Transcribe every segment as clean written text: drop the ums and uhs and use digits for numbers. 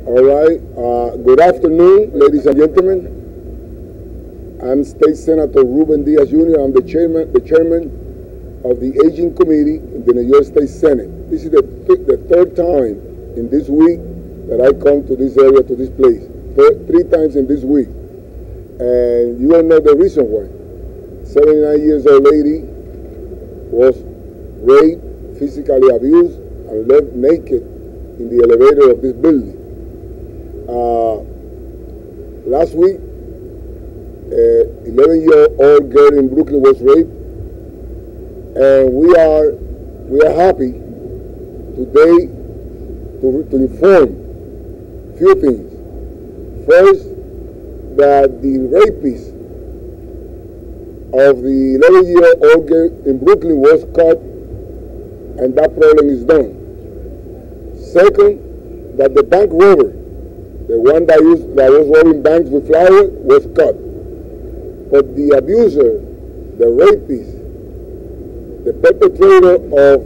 All right. Good afternoon, ladies and gentlemen. I'm State Senator Ruben Diaz Jr. I'm the chairman of the Aging Committee in the New York State Senate. This is the third time in this week that I come to this area, to this place. Three times in this week. And you all know the reason why. 79 years old lady was raped, physically abused, and left naked in the elevator of this building. Last week, 11-year-old girl in Brooklyn was raped, and we are happy today to inform a few things. First, that the rapist of the 11-year-old girl in Brooklyn was caught, and that problem is done. Second, that the bank robber, the one that was robbing banks with flour, was caught. But the abuser, the rapist, the perpetrator of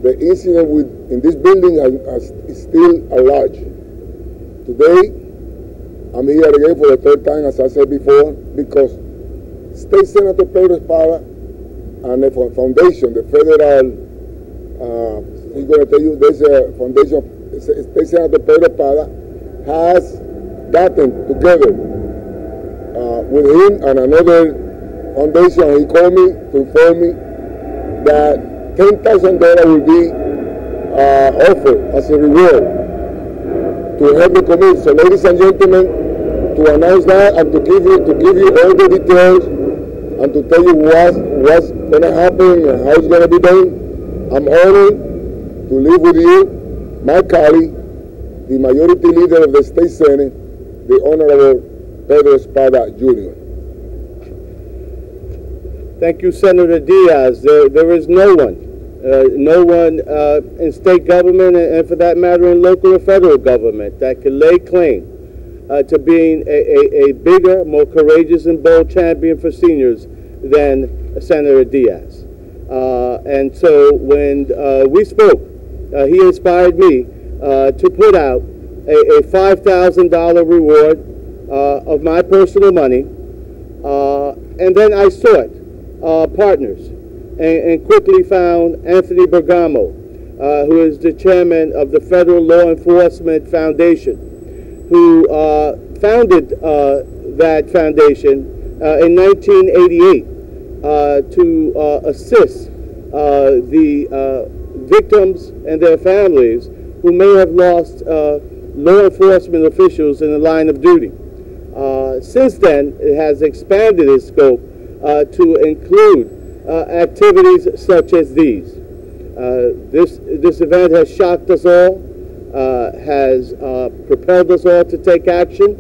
the incident in this building is still at large. Today, I'm here again for the third time, as I said before, because State Senator Pedro Espada and the foundation, the federal, he's going to tell you, there's a foundation, State Senator Pedro Espada has gotten together with him and another foundation. He called me to inform me that $10,000 will be offered as a reward to help the community. So, ladies and gentlemen, to announce that and to give you all the details and to tell you what's going to happen and how it's going to be done, I'm honored to live with you, my colleague, the majority leader of the State Senate, the Honorable Pedro Espada Jr. Thank you, Senator Diaz. There is no one in state government, and for that matter in local or federal government, that can lay claim to being a bigger, more courageous and bold champion for seniors than Senator Diaz. And so when we spoke, he inspired me to put out a $5,000 reward of my personal money, and then I sought partners and quickly found Anthony Bergamo, who is the chairman of the Federal Law Enforcement Foundation, who founded that foundation in 1988 to assist the victims and their families who may have lost law enforcement officials in the line of duty. Since then, it has expanded its scope to include activities such as these. This event has shocked us all, has propelled us all to take action.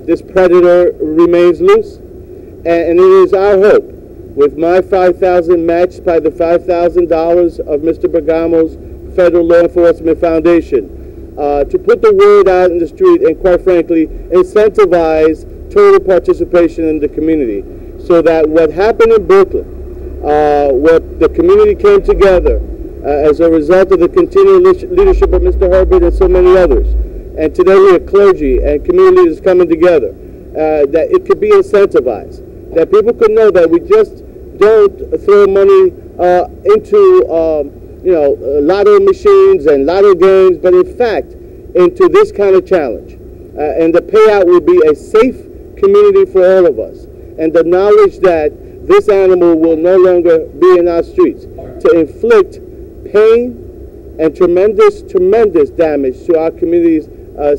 This predator remains loose, and it is our hope, with my $5,000 matched by the $5,000 of Mr. Bergamo's Federal Law Enforcement Foundation, to put the word out in the street and, quite frankly, incentivize total participation in the community, so that what happened in Brooklyn, what the community came together as a result of the continued leadership of Mr. Herbert and so many others, and today we have clergy and community leaders coming together, that it could be incentivized, that people could know that we just don't throw money into lotto machines and lotto games, but in fact into this kind of challenge. And the payout will be a safe community for all of us, and the knowledge that this animal will no longer be in our streets to inflict pain and tremendous damage to our community's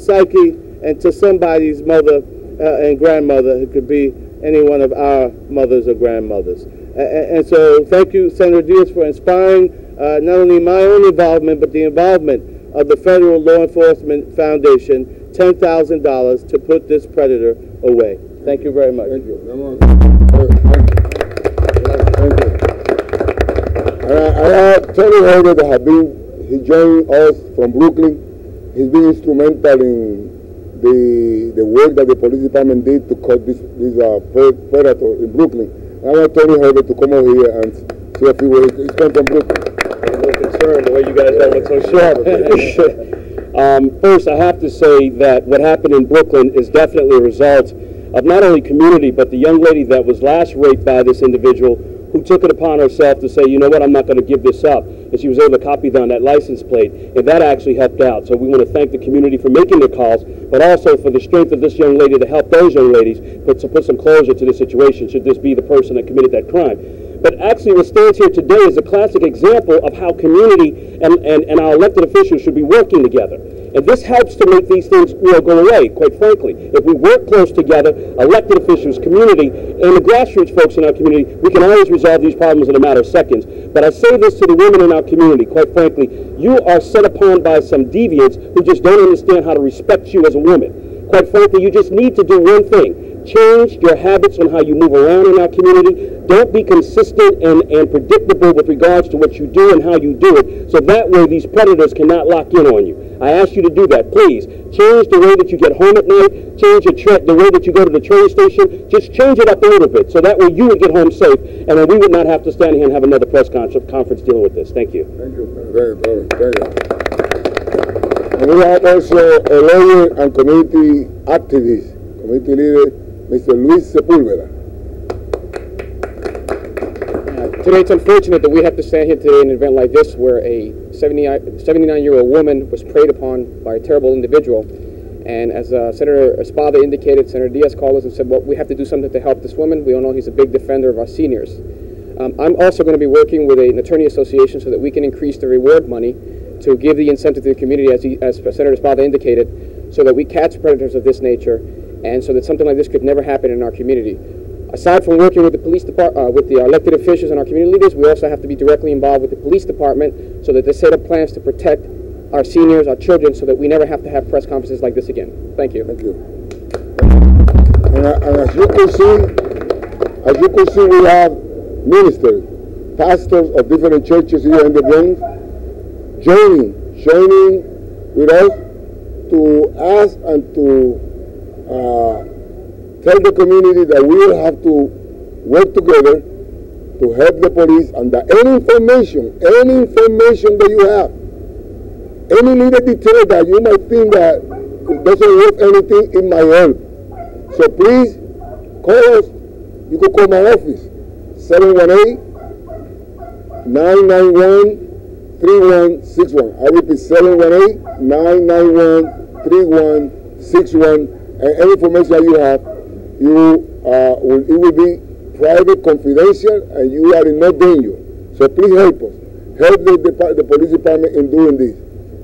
psyche and to somebody's mother and grandmother, who could be any one of our mothers or grandmothers. And so thank you, Senator Diaz, for inspiring not only my own involvement, but the involvement of the Federal Law Enforcement Foundation, $10,000 to put this predator away. Thank you very much. Thank you. I have Tony Herbert that he joined us from Brooklyn. He's been instrumental in the work that the police department did to cut this predator in Brooklyn. I want Tony Herbert to come over here and see if he's come from Brooklyn. I'm a little concerned the way you guys don't look so sharp. First, I have to say that what happened in Brooklyn is definitely a result of not only community, but the young lady that was last raped by this individual who took it upon herself to say, you know what, I'm not going to give this up. And she was able to copy down that license plate, and that actually helped out. So we want to thank the community for making the calls, but also for the strength of this young lady to help those young ladies to put some closure to this situation, should this be the person that committed that crime. But actually what stands here today is a classic example of how community and our elected officials should be working together. And this helps to make these things go away, quite frankly. If we work close together, elected officials, community, and the grassroots folks in our community, we can always resolve these problems in a matter of seconds. But I say this to the women in our community, quite frankly, you are set upon by some deviants who just don't understand how to respect you as a woman. Quite frankly, you just need to do one thing. Change your habits on how you move around in our community. Don't be consistent and predictable with regards to what you do and how you do it, so that way these predators cannot lock in on you. I ask you to do that. Please, change the way that you get home at night, change the way that you go to the train station, just change it up a little bit, so that way you would get home safe, and then we would not have to stand here and have another press conference dealing with this. Thank you. Thank you. Thank you. And we have also a lawyer and community activist, community leader, Mr. Luis Sepulveda. Today it's unfortunate that we have to stand here today in an event like this where a 79-year-old woman was preyed upon by a terrible individual. And as Senator Espada indicated, Senator Diaz called us and said, well, we have to do something to help this woman. We all know he's a big defender of our seniors. I'm also going to be working with an attorney association so that we can increase the reward money to give the incentive to the community, as Senator Espada indicated, so that we catch predators of this nature and so that something like this could never happen in our community. Aside from working with the police department, with the elected officials and our community leaders, we also have to be directly involved with the police department so that they set up plans to protect our seniors, our children, so that we never have to have press conferences like this again. Thank you. Thank you. And as you can see, we have ministers, pastors of different churches here in the Bronx, joining with us to ask and to tell the community that we will have to work together to help the police, and that any information that you have, any little detail that you might think that doesn't worth anything, it might help. So please call us. You can call my office, 718-991-3161. I repeat, 718-991-3161. And any information that you have, it will be private, confidential, and you are in no danger. So please help us. Help the police department in doing this.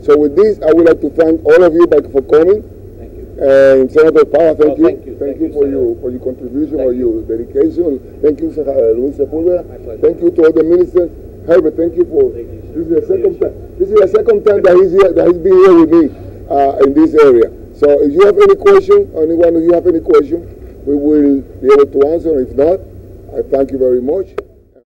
So with this, I would like to thank all of you for coming. Thank you. And Senator Parra, thank you. Thank you for your contribution or your dedication. Thank you, Luis Sepulveda. My pleasure. Thank you to all the ministers. Herbert, thank you for. This is the second time. This is the second time that he's here. That he's been here with me in this area. So if you have any question, or anyone of you have any question, we will be able to answer. If not, I thank you very much.